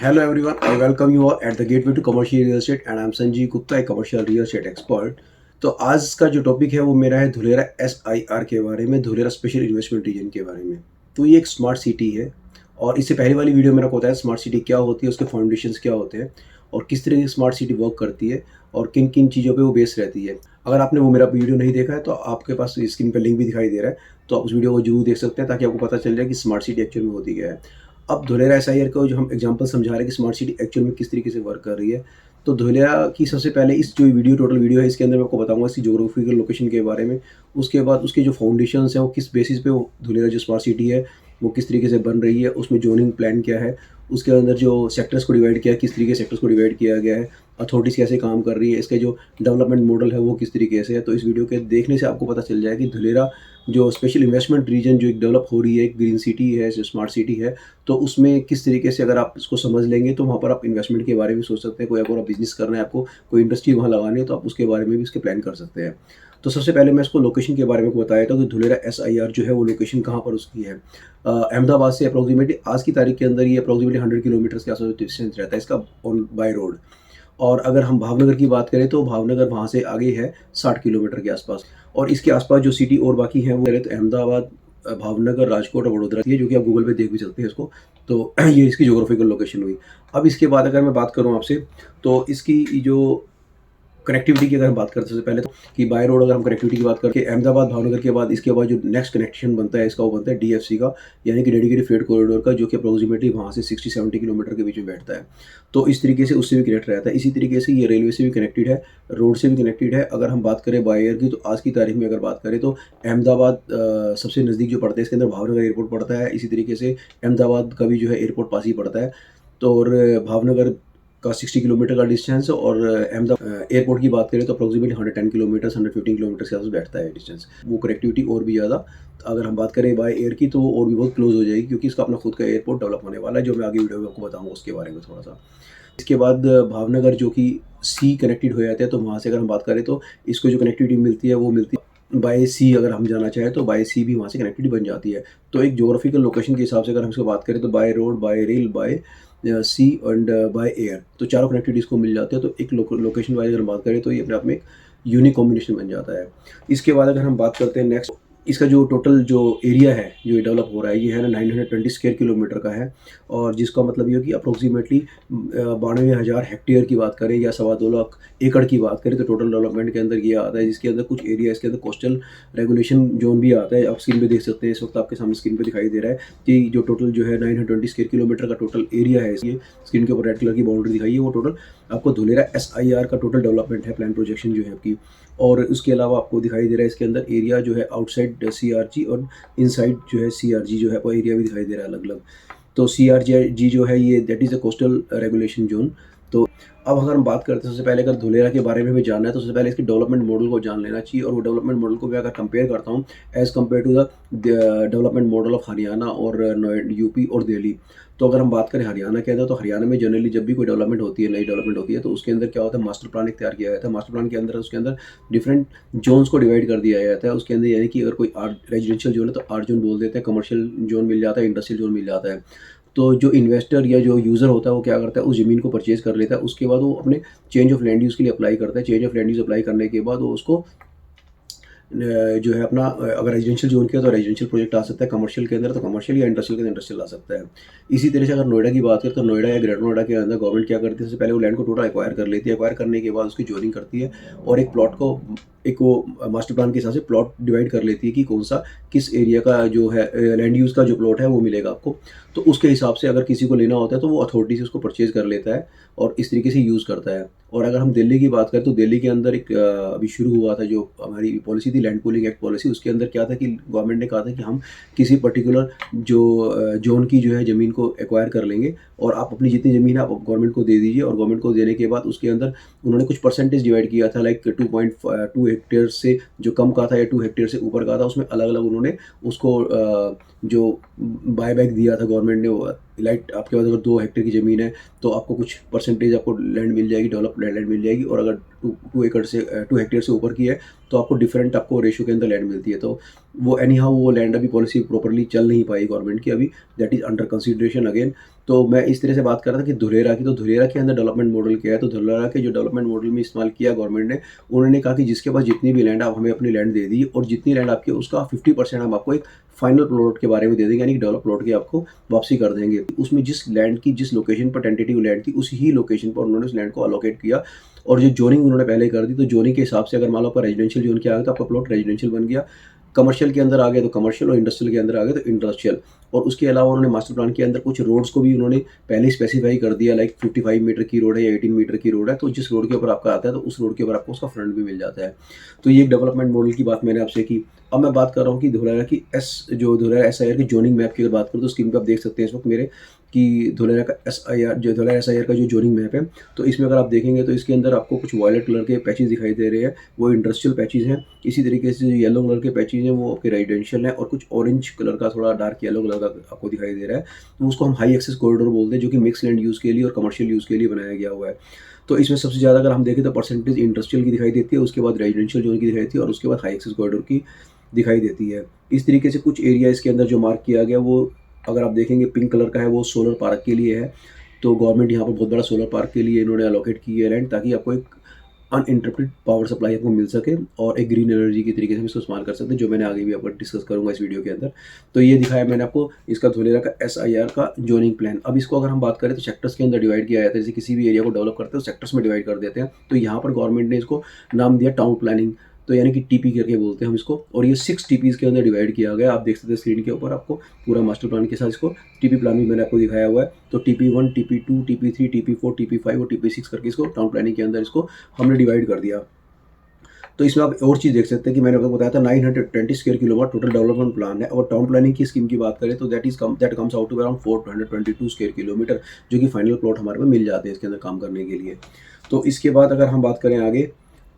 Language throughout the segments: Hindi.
Hello everyone, I welcome you all at the Gateway to Commercial Real Estate and I'm Sanjeev Gupta, a commercial real estate expert। तो आज का जो टॉपिक है वो मेरा है धुलेरा SIR के बारे में, धुलेरा स्पेशल इन्वेस्टमेंट रीजन के बारे में। तो ये एक स्मार्ट सिटी है और इससे पहले वाली वीडियो मेरा को बताया स्मार्ट सिटी क्या होती है, उसके फाउंडेशंस क्या होते हैं और किस तरह की स्मार्ट सिटी वर्क करती है और किन किन चीज़ों पे वो बेस रहती है। अगर आपने वो मेरा वीडियो नहीं देखा है तो आपके पास स्क्रीन पर लिंक भी दिखाई दे रहा है, तो आप उस वीडियो को जरूर देख सकते हैं ताकि आपको पता चल जाए कि स्मार्ट सिटी एक्चुअल में होती क्या है। अब धुलेरा SIR को जो हम एग्जांपल समझा रहे हैं कि स्मार्ट सिटी एक्चुअल में किस तरीके से वर्क कर रही है। तो धुलेरा की सबसे पहले इस जो वीडियो टोटल वीडियो है इसके अंदर मैं आपको बताऊँगा इसकी ज्योग्राफिकल लोकेशन के बारे में। उसके बाद उसके जो फाउंडेशंस हैं वो किस बेसिस पे वो धुलेरा जो स्मार्ट सिटी है वो किस तरीके से बन रही है, उसमें ज़ोनिंग प्लान क्या है, उसके अंदर जो सेक्टर्स को डिवाइड किया है, किस तरीके से सेक्टर्स को डिवाइड किया गया है, अथॉरिटीज़ कैसे काम कर रही है, इसके जो डेवलपमेंट मॉडल है वो किस तरीके से है। तो इस वीडियो के देखने से आपको पता चल जाएगा कि धुलेरा जो स्पेशल इन्वेस्टमेंट रीजन जो एक डेवलप हो रही है, एक ग्रीन सिटी है, जो स्मार्ट सिटी है, तो उसमें किस तरीके से अगर आप इसको समझ लेंगे तो वहाँ पर आप इन्वेस्टमेंट के बारे में सोच सकते हैं। कोई अगर आप बिज़नेस करना है, आपको कोई इंडस्ट्री वहाँ लगानी है तो आप उसके बारे में भी इसके प्लान कर सकते हैं। तो सबसे पहले मैं इसको लोकेशन के बारे में आपको बताया था कि धुलेरा SIR जो है वो लोकेशन कहाँ पर उसकी है। अहमदाबाद से अप्रोक्सीमेटली आज की तारीख के अंदर ये अप्रोक्सीमेटली 100 किलोमीटर्स के आसपास डिस्टेंस रहता है इसका ऑन बाय रोड। और अगर हम भावनगर की बात करें तो भावनगर वहाँ से आगे है 60 किलोमीटर के आसपास। और इसके आसपास जो सिटी और बाकी हैं वो करें तो अहमदाबाद, भावनगर, राजकोट और वडोदरा है, जो कि आप गूगल पे देख भी सकते हैं इसको। तो ये इसकी ज्योग्राफिकल लोकेशन हुई। अब इसके बाद अगर मैं बात करूँ आपसे तो इसकी जो कनेक्टिविटी की अगर हम बात करते हैं सबसे पहले तो कि बाय रोड अगर हम कनेक्टिविटी की बात करके अहमदाबाद भावनगर के बाद इसके बाद जो नेक्स्ट कनेक्शन बनता है इसका वो बनता है DFC का, यानी कि डेडिकेटेड फ्रेट कॉरिडोर का, जो कि अप्रोक्सीमेटली वहाँ से 60-70 किलोमीटर के बीच में बैठता है। तो इस तरीके से उससे भी कनेक्ट रहता है। इसी तरीके से ये रेलवे से भी कनेक्टेड है, रोड से भी कनेक्टेड है। अगर हम बात करें बाय एयर की तो आज की तारीख में अगर बात करें तो अहमदाबाद सबसे नज़दीक जो पड़ता है, इसके अंदर भावनगर एयरपोर्ट पड़ता है। इसी तरीके से अहमदाबाद का भी जो है एयरपोर्ट पास ही पड़ता है। तो और भावनगर का 60 किलोमीटर का डिस्टेंस और अहमदाबाद एयरपोर्ट की बात करें तो अप्रोक्सीमेटली 110 किलोमीटर्स 115 किलोमीटर के आसपास बैठता है डिस्टेंस। वो कनेक्टिविटी और भी ज़्यादा अगर हम बात करें बाय एयर की तो वो और भी बहुत क्लोज हो जाएगी, क्योंकि इसका अपना खुद का एयरपोर्ट डेवलप होने वाला है, जो मैं आगे वीडियो में आपको बताऊँगा उसके बारे में थोड़ा सा। इसके बाद भावनगर जो कि सी कनेक्टेड हो जाते हैं, तो वहाँ से अगर हम बात करें तो इसको जो कनेक्टिविटी मिलती है वो मिलती है बाय सी। अगर हम जाना चाहें तो बाय सी भी वहाँ से कनेक्टिविटी बन जाती है। तो एक ज्योग्राफिकल लोकेशन के हिसाब से अगर हम इसको बात करें तो by road, by rail, by sea and by air, तो चारों कनेक्टिविटीज़ को मिल जाते हैं। तो एक लोकेशन वाइज अगर बात करें तो ये अपने आप में एक यूनिक कॉम्बिनेशन बन जाता है। इसके बाद अगर हम बात करते हैं नेक्स्ट, इसका जो टोटल जो एरिया है जो ये डेवलप हो रहा है ये है ना 920 स्क्वायर किलोमीटर का है। और जिसका मतलब ये है कि अप्रोक्सीमेटली 92,000 हेक्टेयर की बात करें या 2.25 लाख एकड़ की बात करें तो टोटल डेवलपमेंट के अंदर ये आता है, जिसके अंदर कुछ एरिया इसके अंदर कोस्टल रेगुलेशन जोन भी आता है। आप स्क्रीन पे देख सकते हैं, इस वक्त आपके सामने स्क्रीन पे दिखाई दे रहा है कि जो टोटल जो है 920 स्क्वायर किलोमीटर का टोटल एरिया है, ये स्क्रीन के ऊपर रेड कलर की बाउंड्री दिखाई है, वो टोटल आपको धुलेरा SIR का टोटल डेवलपमेंट है, प्लान प्रोजेक्शन जो है आपकी। और उसके अलावा आपको दिखाई दे रहा है इसके अंदर एरिया जो है आउटसाइड CRG और इनसाइड जो है CRG जो है वो एरिया भी दिखाई दे रहा है अलग अलग। तो CRG जो है ये that is a coastal regulation zone. तो अब अगर हम बात करते हैं सबसे पहले अगर धुलेरा के बारे में हमें जानना है तो सबसे पहले इसके डेवलपमेंट मॉडल को जान लेना चाहिए। और वो डेवलपमेंट मॉडल को मैं अगर कंपेयर करता हूँ as compare to the development model of Haryana और यूपी और दिल्ली। तो अगर हम बात करें हरियाणा के अंदर तो हरियाणा में जनरली जब भी कोई डेवलपमेंट होती है, नई डेवलपमेंट होती है, तो उसके अंदर क्या होता है, मास्टर प्लान एक तैयार किया जाता है। मास्टर प्लान के अंदर उसके अंदर डिफरेंट जोन्स को डिवाइड कर दिया जाता है। उसके अंदर यानी कि अगर कोई रेजिडेंशियल जोन है तो R जोन बोल देते हैं, कमर्शियल जोन मिल जाता है, इंडस्ट्रियल जोन मिल जाता है। तो जो इन्वेस्टर या जो यूज़र होता है वो क्या करता है, उस ज़मीन को परचेज़ कर लेता है। उसके बाद वो अपने चेंज ऑफ लैंड यूज़ के लिए अप्लाई करता है। Change of land use apply करने के बाद वो उसको जो है अपना अगर रेजिडेंशियल जोन किया तो रेजिडेंशियल प्रोजेक्ट आ सकता है, कमर्शियल के अंदर तो कमर्शियल या इंडस्ट्रियल के अंदर इंडस्ट्रियल आ सकता है। इसी तरह से अगर नोएडा की बात करें तो नोएडा या ग्रेटर नोएडा के अंदर गवर्नमेंट क्या करती है, सबसे पहले वो लैंड को टोटल एक्वायर कर लेती है। एक्वायर करने के बाद उसकी जोनिंग करती है और एक प्लॉट को एक वो मास्टर प्लान के हिसाब से प्लॉट डिवाइड कर लेती है कि कौन सा किस एरिया का जो है लैंड यूज़ का जो प्लॉट है वो मिलेगा आपको। तो उसके हिसाब से अगर किसी को लेना होता है तो वो अथॉरिटी से उसको परचेज़ कर लेता है और इस तरीके से यूज़ करता है। और अगर हम दिल्ली की बात करें तो दिल्ली के अंदर एक अभी शुरू हुआ था जो हमारी पॉलिसी थी लैंड पूलिंग एक्ट पॉलिसी। उसके अंदर क्या था कि गवर्नमेंट ने कहा था कि हम किसी पर्टिकुलर जो जोन की जो है ज़मीन को एक्वायर कर लेंगे और आप अपनी जितनी ज़मीन है आप गवर्नमेंट को दे दीजिए। और गवर्नमेंट को देने के बाद उसके अंदर उन्होंने कुछ परसेंटेज डिवाइड किया था, लाइक 2.2 हेक्टेयर से जो कम का था या 2 हेक्टेयर से ऊपर का था, उसमें अलग अलग उन्होंने उसको जो बाय बैक दिया था गवर्नमेंट ने। वो लाइक आपके पास अगर 2 हेक्टेयर की ज़मीन है तो आपको कुछ परसेंटेज आपको लैंड मिल जाएगी, डेवलप लैंड मिल जाएगी, और अगर 2 एकड़ से 2 हेक्टेयर से ऊपर की है तो आपको डिफरेंट आपको रेशियो के अंदर लैंड मिलती है। तो वो एनी हाउ वो लैंड अभी पॉलिसी प्रॉपर्ली चल नहीं पाई गवर्नमेंट की अभी, that is under consideration again. तो मैं इस तरह से बात कर रहा था कि धुलेरा की, तो धुलेरा के अंदर डेवलपमेंट मॉडल क्या है, तो धुलेरा के जो डेवलपमेंट मॉडल में इस्तेमाल किया गवर्नमेंट ने, उन्होंने कहा कि जिसके पास जितनी भी लैंड, आप हमें अपनी लैंड दे दीजिए, और जितनी लैंड आपकी उसका 50% हम आपको एक फाइनल प्लॉट के बारे में दे देंगे, यानी कि डेवलप प्लॉट की आपको वापसी कर देंगे। उसमें जिस लैंड की जिस लोकेशन पर टेंटेटिव लैंड थी, उसी ही लोकेशन पर उन्होंने उस लैंड को अलोकेट किया, और जो जोनिंग उन्होंने पहले कर दी, तो जोनिंग के हिसाब से अगर मान लो आपका रेजिडेंशियल जोन के आ गया तो आपका प्लॉट रेजिडेंशियल बन गया, कमर्शियल के अंदर आ गया तो कमर्शियल, और इंडस्ट्रियल के अंदर आ गया तो इंडस्ट्रियल। और उसके अलावा उन्होंने मास्टर प्लान के अंदर कुछ रोड्स को भी उन्होंने पहले स्पेसिफाई कर दिया, लाइक 55 मीटर की रोड है या 18 मीटर की रोड है, तो जिस रोड के ऊपर आपका आता है तो उस रोड के ऊपर आपको उसका फ्रंट भी मिल जाता है। तो ये एक डेवलपमेंट मॉडल की बात मैंने आपसे की। अब मैं बात कर रहा हूँ कि धुलेरा की धुलेरा एसआईआर की जोनिंग मैप की अगर बात करूँ, तो स्क्रीन पे आप देख सकते हैं इस वक्त मेरे कि धुलेरा का एसआईआर, जो धुलेरा एसआईआर का जो जोनिंग मैप है, तो इसमें अगर आप देखेंगे तो इसके अंदर आपको कुछ वायलेट कलर के पैचेस दिखाई दे रहे हैं, वो इंडस्ट्रियल पैचेस हैं। इसी तरीके से जो येलो कलर के पैचेस हैं वो आपके रेजिडेंशियल हैं, और कुछ ऑरेंज कलर का, थोड़ा डार्क येलो कलर का आपको दिखाई दे रहा है, तो उसको हम हाई एक्सेस कॉरिडोर बोलते हैं, जो कि मिक्स लैंड यूज़ के लिए और कमर्शियल यूज़ के लिए बनाया गया हुआ है। तो इसमें सबसे ज़्यादा अगर हम देखें तो परसेंटेज इंडस्ट्रियल की दिखाई देती है, उसके बाद रेजिडेंशियल जोन की दिखाई देती है, और उसके बाद हाई एक्सेस कॉरिडोर की दिखाई देती है। इस तरीके से कुछ एरिया इसके अंदर जो मार्क किया गया, वो अगर आप देखेंगे पिंक कलर का है, वो सोलर पार्क के लिए है। तो गवर्नमेंट यहाँ पर बहुत बड़ा सोलर पार्क के लिए इन्होंने अलोकेट की है लैंड, ताकि आपको एक अनइंटरप्टेड पावर सप्लाई आपको मिल सके, और एक ग्रीन एनर्जी की तरीके से इसको इस्तेमाल कर सकते हैं, जो मैंने आगे भी आपको डिस्कस करूंगा इस वीडियो के अंदर। तो ये दिखाया मैंने आपको इसका धुलेरा का एसआईआर का जोनिंग प्लान। अब इसको अगर हम बात करें तो सेक्टर्स के अंदर डिवाइड किया जाता है, जैसे किसी भी एरिया को डेवलप करते हैं तो सेक्टर्स में डिवाइड कर देते हैं। तो यहाँ पर गवर्नमेंट ने इसको नाम दिया टाउन प्लानिंग, तो यानी कि टीपी करके बोलते हैं हम इसको, और ये 6 टीपीज़ के अंदर डिवाइड किया गया। आप देख सकते हैं स्क्रीन के ऊपर आपको पूरा मास्टर प्लान के साथ इसको टीपी प्लान भी मैंने आपको दिखाया हुआ है। तो TP1, TP2, TP3, TP4, TP5 और TP6 करके इसको टाउन प्लानिंग के अंदर इसको हमने डिवाइड कर दिया। तो इसमें आप और चीज़ देख सकते हैं कि मैंने आपको बताया था 920 square kilometre total development plan है, और टाउन प्लानिंग की स्कीम की बात करें तो that comes out to around 422 square kilometre, जो कि फाइनल प्लॉट हमारे पास मिल जाते हैं इसके अंदर काम करने के लिए। तो इसके बाद अगर हम बात करें आगे,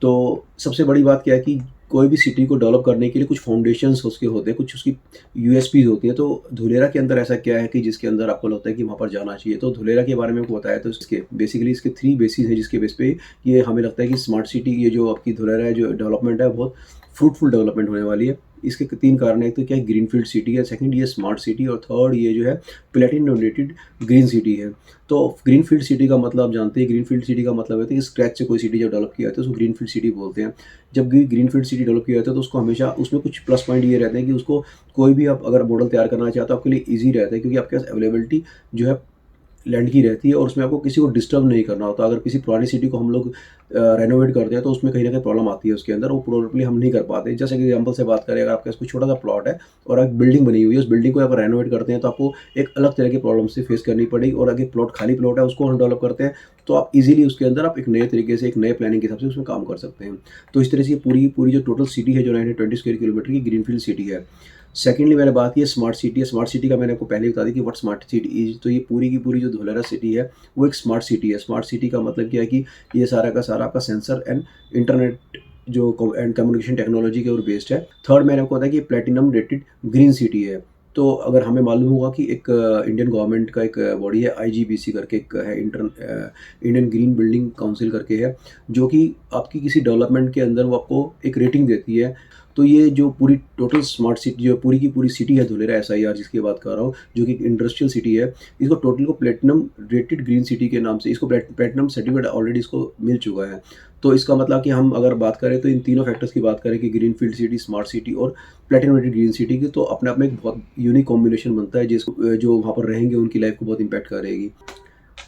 तो सबसे बड़ी बात क्या है कि कोई भी सिटी को डेवलप करने के लिए कुछ फाउंडेशंस उसके होते हैं, कुछ उसकी यूएसपीज होती हैं। तो धुलेरा के अंदर ऐसा क्या है कि जिसके अंदर आपको लगता है कि वहाँ पर जाना चाहिए। तो धुलेरा के बारे में आपको बताया, तो इसके बेसिकली इसके 3 बेसिस हैं, जिसके बेस पे ये हमें लगता है कि स्मार्ट सिटी, ये जो आपकी धुलेरा है जो डेवलपमेंट है, बहुत फ्रूटफुल डेवलपमेंट होने वाली है। इसके 3 कारण है, एक तो क्या है ग्रीनफील्ड सिटी है, सेकंड ये स्मार्ट सिटी, और थर्ड ये जो है प्लेटिनम रेटेड ग्रीन सिटी है। तो ग्रीनफील्ड सिटी का मतलब आप जानते हैं, ग्रीनफील्ड सिटी का मतलब होता है कि स्क्रैच से कोई सिटी जब डेवलप किया जाता है उसको ग्रीनफील्ड सिटी बोलते हैं। जब भी ग्रीनफील्ड सिटी डेवलप किया जाता है तो उसको हमेशा उसमें कुछ प्लस पॉइंट ये रहते हैं कि उसको कोई भी आप अगर मॉडल तैयार करना चाहते हो आपके लिए ईजी रहता है, क्योंकि आपके पास अवेलेबिलिटी जो है लैंड की रहती है, और उसमें आपको किसी को डिस्टर्ब नहीं करना होता। अगर किसी पुरानी सिटी को हम लोग रेनोवेट करते हैं तो उसमें कहीं ना कहीं प्रॉब्लम आती है उसके अंदर, वो प्रॉपरली हम नहीं कर पाते। जैसे कि एग्जांपल से बात करें, अगर आपके पास कोई छोटा सा प्लॉट है और एक बिल्डिंग बनी हुई है, उस बिल्डिंग को आप रेनोवेट करते हैं तो आपको एक अलग तरह की प्रॉब्लम से फेस करनी पड़ेगी, और अगर प्लॉट खाली प्लॉट है उसको हम डेवलप करते हैं तो आप इजीली उसके अंदर आप एक नए तरीके से, एक नए प्लानिंग के हिसाब से उसमें काम कर सकते हैं। तो इस तरह से पूरी पूरी जो टोटल सिटी है जो 920 स्क्वायर किलोमीटर की ग्रीनफील्ड सिटी है। सेकेंडली मैंने बात की है स्मार्ट सिटी है। स्मार्ट सिटी का मैंने आपको पहले बता दी कि व्हाट स्मार्ट सिटी इज। तो ये पूरी की पूरी जो धुलेरा सिटी है वो एक स्मार्ट सिटी है। स्मार्ट सिटी का मतलब क्या है कि ये सारा का सारा आपका सेंसर एंड इंटरनेट जो एंड कम्युनिकेशन टेक्नोलॉजी के ऊपर बेस्ड है। थर्ड मैंने आपको बताया कि प्लेटिनम रेटेड ग्रीन सिटी है। तो अगर हमें मालूम होगा कि एक इंडियन गवर्नमेंट का एक बॉडी है IGBC करके, एक है इंडियन ग्रीन बिल्डिंग काउंसिल करके है, जो कि आपकी किसी डेवलपमेंट के अंदर वो आपको एक रेटिंग देती है। तो ये जो पूरी टोटल स्मार्ट सिटी जो पूरी की पूरी सिटी है धुलेरा SIR जिसकी बात कर रहा हूँ, जो कि इंडस्ट्रियल सिटी है, इसको टोटल को प्लेटिनम रेटेड ग्रीन सिटी के नाम से इसको प्लेटिनम सर्टिफिकेट ऑलरेडी इसको मिल चुका है। तो इसका मतलब कि हम अगर बात करें तो इन तीनों फैक्टर्स की बात करें कि green field city, smart city और प्लेटिनम रेटेड ग्रीन सिटी की, तो अपने आप में एक बहुत यूनिक कॉम्बिनेशन बनता है, जिसको जो वहाँ पर रहेंगे उनकी लाइफ को बहुत इंपैक्ट करेगी।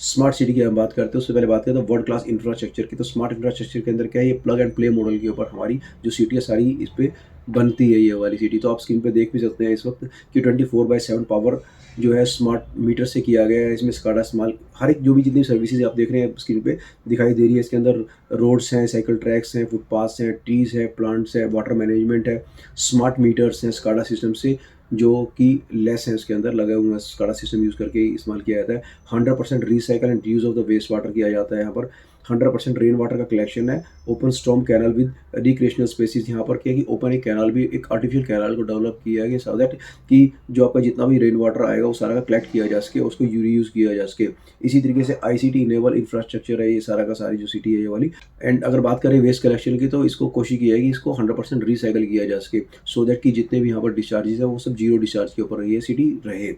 स्मार्ट सिटी की हम बात करते हैं उससे पहले बात करें तो वर्ल्ड क्लास इंफ्रास्ट्रक्चर की। तो स्मार्ट इंफ्रास्ट्रक्चर के अंदर क्या है, ये प्लग एंड प्ले मॉडल के ऊपर हमारी जो सिटी है सारी इस पे बनती है, ये वाली सिटी। तो आप स्क्रीन पे देख भी सकते हैं इस वक्त कि 24/7 पावर जो है स्मार्ट मीटर से किया गया है। इसमें स्काडा स्माल हर एक जो भी जितनी सर्विसेज आप देख रहे हैं स्क्रीन पे दिखाई दे रही है। इसके अंदर रोड्स हैं, साइकिल ट्रैक्स हैं, फुटपाथ्स हैं, ट्रीज़ हैं, प्लांट्स हैं, वाटर मैनेजमेंट है, स्मार्ट मीटर्स हैं स्काडा सिस्टम से जो कि लेस है उसके अंदर लगे हुए हैं। स्काडा सिस्टम यूज़ करके इस्तेमाल किया जाता है। 100% recycle and reuse of the waste water किया जाता है यहाँ पर। 100% रेन वाटर का कलेक्शन है, open storm canal with recreational spaces. यहाँ पर क्या है कि ओपन एक कैनाल भी, एक आर्टिफिशियल कैनाल को डेवलप किया गया सो दैट कि जो आपका जितना भी रेन वाटर आएगा वो सारा का कलेक्ट किया जा सके, उसको रीयूज़ किया जा सके। इसी तरीके से आईसीटी इनेबल इंफ्रास्ट्रक्चर है ये सारा का सारी जो सिटी है ये वाली। एंड अगर बात करें वेस्ट कलेक्शन की, तो इसको कोशिश की है कि इसको 100% रिसाइकल किया जा सके, सो दैट कि जितने भी यहाँ पर डिस्चार्जेस है वो सब जीरो डिस्चार्ज के ऊपर ये सिटी रहे।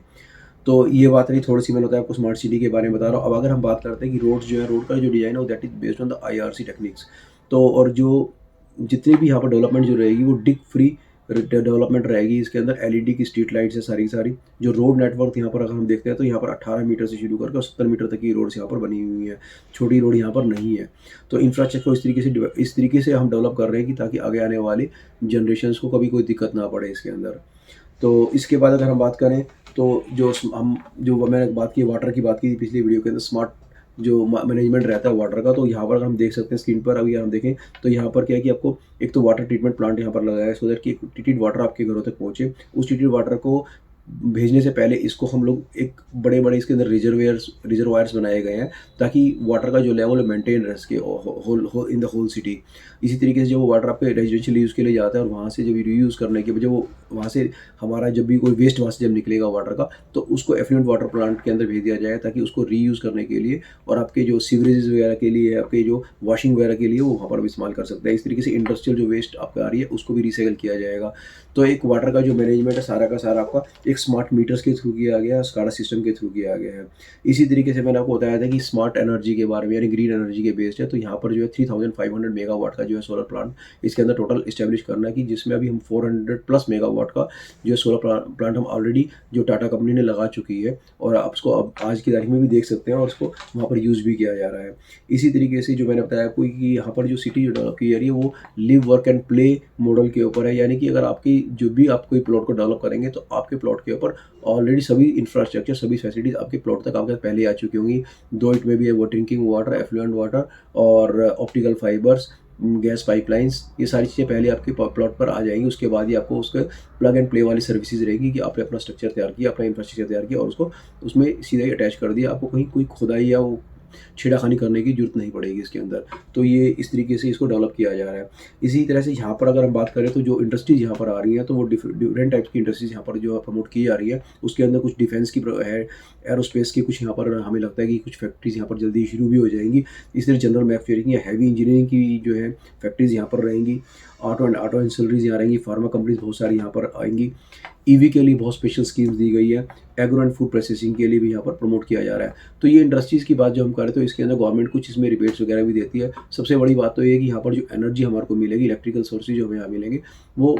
तो ये बात रही थोड़ी सी, मैंने बताया आपको स्मार्ट सिटी के बारे में बता रहा हूँ। अब अगर हम बात करते हैं कि रोड्स जो है, रोड का जो डिज़ाइन है वो that is based on the IRC techniques. तो और जो जितनी भी यहाँ पर डेवलपमेंट जो रहेगी वो डिग फ्री डेवलपमेंट रहेगी। इसके अंदर एलईडी की स्ट्रीट लाइट्स है सारी की सारी। जो रोड नेटवर्क यहाँ पर अगर हम देखते हैं तो यहाँ पर 18 मीटर से शुरू करके 70 मीटर तक की रोड्स यहाँ पर बनी हुई है, छोटी रोड यहाँ पर नहीं है। तो इंफ्रास्ट्रक्चर को इस तरीके से हम डेवलप कर रहे हैं कि ताकि आगे आने वाली जनरेशन्स को कभी कोई दिक्कत ना पड़े इसके अंदर। तो इसके बाद अगर हम बात करें तो जो मैंने बात की वाटर की बात की थी पिछली वीडियो के अंदर, स्मार्ट जो मैनेजमेंट रहता है वाटर का, तो यहाँ पर अगर हम देख सकते हैं स्क्रीन पर, अभी हम देखें तो यहाँ पर क्या है कि आपको एक तो वाटर ट्रीटमेंट प्लांट यहाँ पर लगाया है सो दैट कि ट्रीटेड वाटर आपके घरों तक पहुँचे। उस ट्रीटेड वाटर को भेजने से पहले इसको हम लोग एक बड़े बड़े इसके अंदर रिजर्वायर्स बनाए गए हैं ताकि वाटर का जो लेवल है मेंटेन रह सके इन द होल सिटी। इसी तरीके से जब वो वाटर आपके रेजिडेंशियल यूज़ के लिए जाता है और वहाँ से जब रीयूज़ करने के जब वो वहाँ से हमारा जब भी कोई वेस्ट वहाँ से जब निकलेगा वाटर का, तो उसको एफ्लुएंट वाटर प्लांट के अंदर भेज दिया जाए ताकि उसको रीयूज़ करने के लिए और आपके जो सीवरेज वगैरह के लिए, आपके जो वॉशिंग वगैरह के लिए वो वहाँ पर भी इस्तेमाल कर सकते हैं। इस तरीके से इंडस्ट्रियल जो वेस्ट आपका आ रही है उसको भी रिसाइकल किया जाएगा। तो एक वाटर का जो मैनेजमेंट है सारा का सारा आपका एक स्मार्ट मीटर्स के थ्रू किया गया है, स्काडा सिस्टम के थ्रू किया गया है। इसी तरीके से मैंने आपको बताया था कि स्मार्ट एनर्जी के बारे में, यानी ग्रीन एनर्जी के बेस्ड है। तो यहाँ पर जो है 3500 मेगावाट का जो है सोलर प्लांट इसके अंदर टोटल इस्टेब्लिश करना है, कि जिसमें अभी हम 400 प्लस मेगावाट का जो है सोलर प्लांट हम ऑलरेडी जो टाटा कंपनी ने लगा चुकी है और आप उसको अब आज की तारीख में भी देख सकते हैं और उसको वहाँ पर यूज़ भी किया जा रहा है। इसी तरीके से जो मैंने बताया आपको कि यहाँ पर जो सिटी जो डेवलप की जा रही है वो live work and play model के ऊपर है, यानी कि अगर आपकी जो भी आप कोई प्लॉट को डेवलप करेंगे तो आपके प्लॉट के ऊपर ऑलरेडी सभी इंफ्रास्ट्रक्चर, सभी फैसिलिटीज़ आपके प्लॉट तक आपके पहले आ चुकी होंगी। दो इट में भी है वो ड्रिंकिंग वाटर, एफ्लुएंट वाटर और ऑप्टिकल फाइबर्स, गैस पाइपलाइंस, ये सारी चीज़ें पहले आपके प्लॉट पर आ जाएंगी। उसके बाद ही आपको उसके प्लग एंड प्ले वाली सर्विसेज रहेगी कि आपने अपना स्ट्रक्चर तैयार किया, अपना इंफ्रास्ट्रक्चर तैयार किया और उसको उसमें सीधा ही अटैच कर दिया। आपको कहीं कोई खुदाई या वो छेड़खानी करने की जरूरत नहीं पड़ेगी इसके अंदर। तो ये इस तरीके से इसको डेवलप किया जा रहा है। इसी तरह से यहाँ पर अगर हम बात करें तो जो इंडस्ट्रीज यहाँ पर आ रही हैं तो वो डिफरेंट टाइप्स की इंडस्ट्रीज यहाँ पर जो प्रमोट की जा रही है। उसके अंदर कुछ डिफेंस की है, एरोस्पेस की कुछ यहाँ पर हमें लगता है कि कुछ फैक्ट्रीज यहाँ पर जल्दी शुरू भी हो जाएंगी। इस तरह जनरल मैन्युफैक्चरिंग या हैवी इंजीनियरिंग की जो है फैक्ट्रीज यहाँ पर रहेंगी। ऑटो इंडस्ट्रीज यहाँ रहेंगी, फार्मा कंपनीज बहुत सारी यहाँ पर आएंगी। ईवी के लिए बहुत स्पेशल स्कीम्स दी गई है। एग्रो एंड फूड प्रोसेसिंग के लिए भी यहाँ पर प्रमोट किया जा रहा है। तो ये इंडस्ट्रीज़ की बात जो हम करें तो इसके अंदर गवर्नमेंट कुछ इसमें रिबेट्स वगैरह भी देती है। सबसे बड़ी बात तो ये है कि यहाँ पर जो एनर्जी हमारे को मिलेगी, इलेक्ट्रिकल सोर्सेज जो हमें यहाँ मिलेंगे वो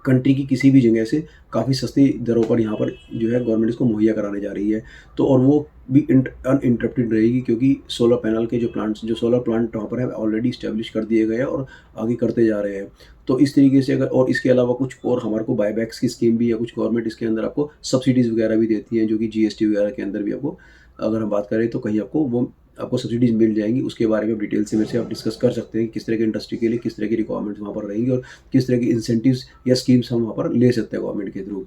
कंट्री की किसी भी जगह से काफ़ी सस्ती दरों पर यहाँ पर जो है गवर्नमेंट इसको मुहैया कराने जा रही है। तो और वो भी अनइंटरप्टेड रहेगी क्योंकि सोलर पैनल के जो सोलर प्लांट वहाँ पर है ऑलरेडी इस्टेब्लिश कर दिए गए हैं और आगे करते जा रहे हैं। तो इस तरीके से अगर और इसके अलावा कुछ और हमारे को बायबैक्स की स्कीम भी है, कुछ गवर्नमेंट इसके अंदर आपको सब्सिडीज़ वगैरह भी देती हैं जो कि जीएसटी वगैरह के अंदर भी आपको अगर हम बात करें तो कहीं आपको सब्सिडीज़ मिल जाएंगी। उसके बारे में डिटेल से मेरे से आप डिस्कस कर सकते हैं कि किस तरह की इंडस्ट्री के लिए किस तरह की रिक्वायरमेंट्स वहाँ पर रहेंगी और किस तरह की इंसेंटिव्स या स्कीम्स हम वहाँ पर ले सकते हैं गवर्नमेंट के थ्रू।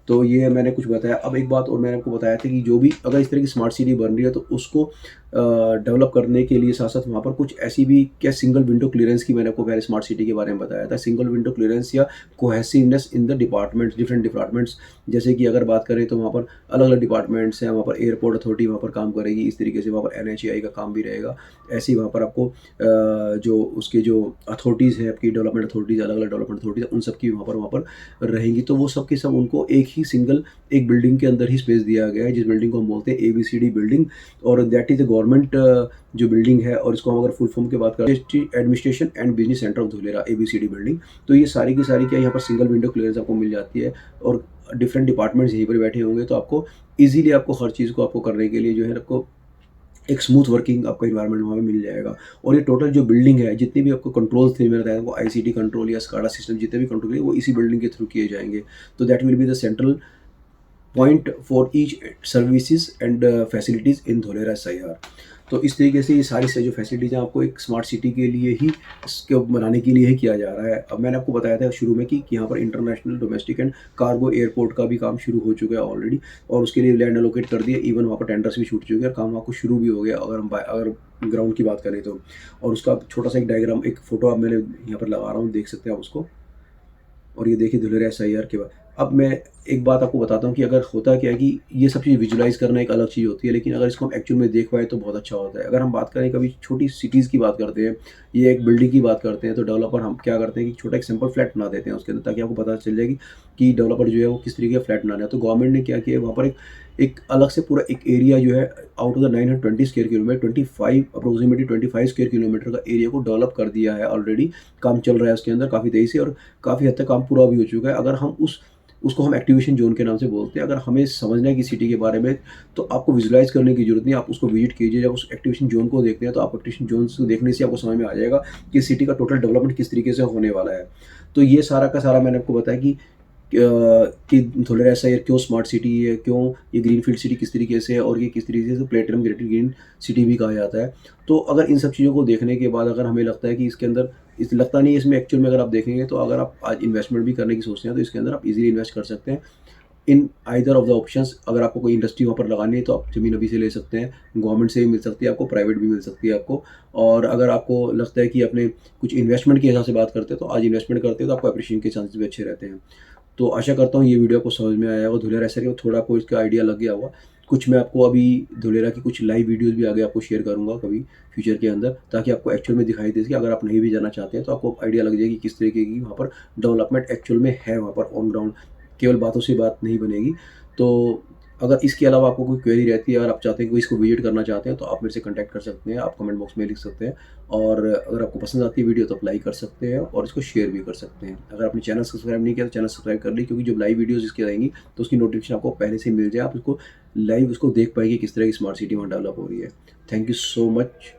तो ये मैंने कुछ बताया। अब एक बात और मैंने आपको बताया था कि जो भी अगर इस तरह की स्मार्ट सिटी बन रही है तो उसको डेवलप करने के लिए साथ साथ वहाँ पर कुछ ऐसी भी क्या सिंगल विंडो क्लियरेंस की मैंने आपको पहले स्मार्ट सिटी के बारे में बताया था। सिंगल विंडो क्लियरेंस या cohesiveness in the departments, different departments, जैसे कि अगर बात करें तो वहाँ पर अलग अलग डिपार्टमेंट्स हैं। वहाँ पर एयरपोर्ट अथॉरिटी वहाँ पर काम करेगी, इस तरीके से वहाँ पर NHAI का काम भी रहेगा। ऐसे ही वहाँ पर आपको जो उसके जो अथॉरिटीज़ है, आपकी डेवलपमेंट अथॉरिटीज़, अलग अलग डेवलपमेंट अथॉरिटीज़, उन सब की वहाँ पर रहेंगी। तो वो सब के सब उनको एक बिल्डिंग के अंदर ही स्पेस दिया गया है जिस बिल्डिंग को हम बोलते हैं ABCD बिल्डिंग, और दैट इज़ द गवर्नमेंट जो बिल्डिंग है। और इसको हम अगर फुल फॉर्म की बात करें, administration and business centre of Dholera ABCD building. तो ये सारी की सारी क्या यहाँ पर सिंगल विंडो क्लियरेंस आपको मिल जाती है और डिफरेंट डिपार्टमेंट्स यहीं पर बैठे होंगे। तो आपको ईजिली आपको हर चीज़ को आपको करने के लिए जो है आपको एक स्मूथ वर्किंग आपका इन्वायरमेंट वहाँ पे मिल जाएगा। और ये टोटल जो बिल्डिंग है, जितनी भी आपको कंट्रोल्स थे, मैंने बताया वो ICT कंट्रोल या स्काडा सिस्टम जितने भी कंट्रोल है वो इसी बिल्डिंग के थ्रू किए जाएंगे। तो that will be the central point for each services and facilities in Dholera SIR। तो इस तरीके से ये सारी से जो फैसिलिटीज़ हैं आपको एक स्मार्ट सिटी के लिए ही, इसको बनाने के लिए ही किया जा रहा है। अब मैंने आपको बताया था शुरू में कि यहाँ पर international, domestic and cargo airport का भी काम शुरू हो चुका है ऑलरेडी, और उसके लिए लैंड एलोकेट कर दिया। इवन वहाँ पर टेंडर्स भी छूट चुके हैं और काम वहाँ को शुरू भी हो गया, अगर ग्राउंड की बात करें तो। और उसका छोटा सा एक डायग्राम, एक फ़ोटो अब मैंने यहाँ पर लगा रहा हूँ, देख सकते हैं आप उसको। और ये देखिए धुलेरा SIR के बाद। अब मैं एक बात आपको बताता हूँ कि अगर होता क्या है कि ये सब चीज़ विजुलाइज़ करना एक अलग चीज़ होती है, लेकिन अगर इसको हम एक्चुअल में देख पाएँ तो बहुत अच्छा होता है। अगर हम बात करें, कभी छोटी सिटीज़ की बात करते हैं, ये एक बिल्डिंग की बात करते हैं, तो डेवलपर हम क्या करते हैं कि छोटा एक सिंपल फ्लैट बना देते हैं उसके अंदर, ताकि आपको पता चल जाए कि डेवलपर जो है वो किस तरीके का फ्लैट बनाना है। तो गवर्नमेंट ने क्या किया है, वहाँ पर एक एक अलग से पूरा एक एरिया जो है, out of the 920 square kilometre, 25 approximately 25 square kilometre का एरिया को डेवलप कर दिया है ऑलरेडी। काम चल रहा है उसके अंदर काफ़ी तेज़ी से, और काफ़ी हद तक काम पूरा भी हो चुका है। अगर हम उसको हम एक्टिवेशन ज़ोन के नाम से बोलते हैं। अगर हमें समझना है कि सिटी के बारे में, तो आपको विजुलाइज़ करने की ज़रूरत नहीं है, आप उसको विज़िट कीजिए। जब उस एक्टिवेशन ज़ोन को देखते हैं, तो आप एक्टिवेशन ज़ोन को देखने से आपको समझ में आ जाएगा कि सिटी का टोटल डेवलपमेंट किस तरीके से होने वाला है। तो ये सारा का सारा मैंने आपको बताया कि धुलेरा SIR क्यों स्मार्ट सिटी है, क्यों ये ग्रीनफ़ील्ड सिटी किस तरीके से है, और ये किस तरीके से प्लैटिनम ग्रेडेड ग्रीन सिटी भी कहा जाता है। तो अगर इन सब चीज़ों को देखने के बाद अगर हमें लगता है कि इसके अंदर इस लगता नहीं है इसमें एक्चुअल में, अगर आप देखेंगे तो अगर आप आज इन्वेस्टमेंट भी करने की सोचते हैं, तो इसके अंदर आप ईज़िली इन्वेस्ट कर सकते हैं। In either of the options. अगर आपको कोई इंडस्ट्री वहाँ पर लगानी है, तो आप ज़मीन अभी से ले सकते हैं, गवर्नमेंट से भी मिल सकती है आपको, प्राइवेट भी मिल सकती है आपको। और अगर आपको लगता है कि अपने कुछ इन्वेस्टमेंट के हिसाब से बात करते हैं, तो आज इन्वेस्टमेंट करते हैं तो आपको एप्रिशिएशन के चांसेस भी अच्छे रहते हैं। तो आशा करता हूँ ये वीडियो आपको समझ में आया होगा। धुलेरा SIR का थोड़ा आपको इसका आइडिया लग गया होगा। कुछ मैं आपको अभी धुलेरा की कुछ लाइव वीडियोज़ भी आगे आपको शेयर करूँगा कभी फ्यूचर के अंदर, ताकि आपको एक्चुअल में दिखाई दे सके। अगर आप नहीं भी जाना चाहते हैं, तो आपको आइडिया लग जाएगी किस तरीके की वहाँ पर डेवलपमेंट एक्चुअल में है वहाँ पर ऑन ग्राउंड। केवल बातों से बात नहीं बनेगी। तो अगर इसके अलावा आपको कोई क्वेरी रहती है और आप चाहते हैं कि इसको विज़िट करना चाहते हैं, तो आप मेरे से कॉन्टैक्ट कर सकते हैं, आप कमेंट बॉक्स में लिख सकते हैं। और अगर आपको पसंद आती है वीडियो, तो आप लाइक कर सकते हैं और इसको शेयर भी कर सकते हैं। अगर आपने चैनल सब्सक्राइब नहीं किया, तो चैनल सब्सक्राइब कर ली, क्योंकि जब लाइव वीडियोज़ इसकी आएँगी, तो उसकी नोटिफ़िकेशन आपको पहले से ही मिल जाए। आप उसको लाइव उसको देख पाएँगे किस तरह की स्मार्ट सिटी वहाँ डेवलप हो रही है। Thank you so much.